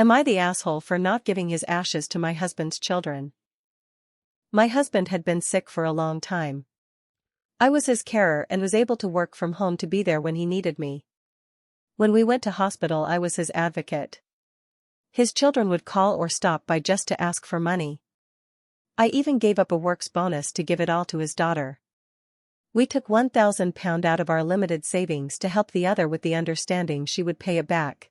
Am I the asshole for not giving his ashes to my husband's children? My husband had been sick for a long time. I was his carer and was able to work from home to be there when he needed me. When we went to hospital, I was his advocate. His children would call or stop by just to ask for money. I even gave up a works bonus to give it all to his daughter. We took £1,000 out of our limited savings to help the other with the understanding she would pay it back.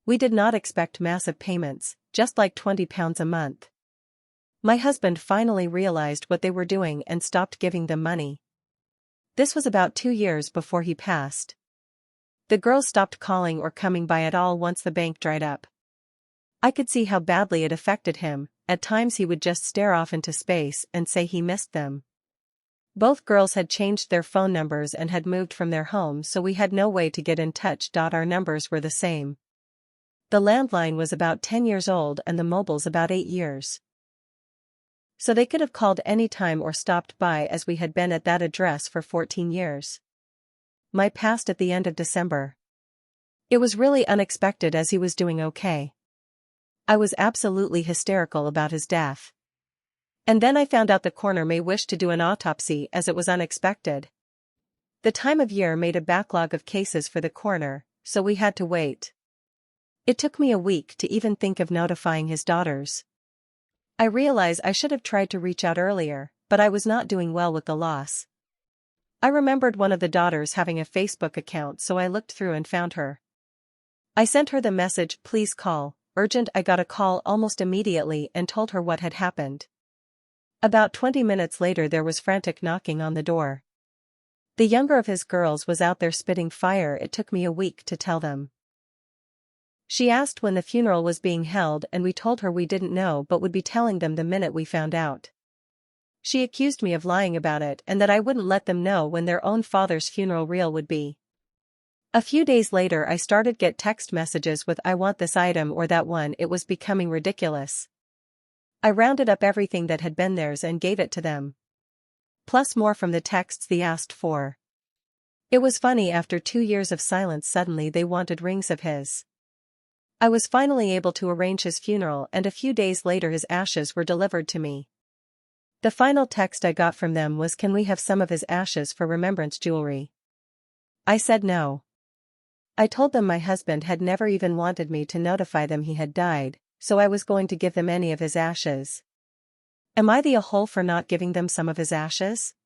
We did not expect massive payments, just like £20 a month. My husband finally realized what they were doing and stopped giving them money. This was about 2 years before he passed. The girls stopped calling or coming by at all once the bank dried up. I could see how badly it affected him. At times he would just stare off into space and say he missed them. Both girls had changed their phone numbers and had moved from their homes, so we had no way to get in touch. Our numbers were the same. The landline was about 10 years old and the mobile's about 8 years. So they could have called any time or stopped by, as we had been at that address for 14 years. My passed at the end of December. It was really unexpected as he was doing okay. I was absolutely hysterical about his death. And then I found out the coroner may wish to do an autopsy, as it was unexpected. The time of year made a backlog of cases for the coroner, so we had to wait. It took me a week to even think of notifying his daughters. I realize I should have tried to reach out earlier, but I was not doing well with the loss. I remembered one of the daughters having a Facebook account, so I looked through and found her. I sent her the message, "Please call, urgent." I got a call almost immediately and told her what had happened. About 20 minutes later there was frantic knocking on the door. The younger of his girls was out there spitting fire. It took me a week to tell them. She asked when the funeral was being held and we told her we didn't know but would be telling them the minute we found out. She accused me of lying about it and that I wouldn't let them know when their own father's funeral reel would be. A few days later I started get text messages with "I want this item" or that one. It was becoming ridiculous. I rounded up everything that had been theirs and gave it to them. Plus more from the texts they asked for. It was funny, after 2 years of silence suddenly they wanted rings of his. I was finally able to arrange his funeral and a few days later his ashes were delivered to me. The final text I got from them was, "Can we have some of his ashes for remembrance jewelry?" I said no. I told them my husband had never even wanted me to notify them he had died, so I was going to give them any of his ashes. Am I the a-hole for not giving them some of his ashes?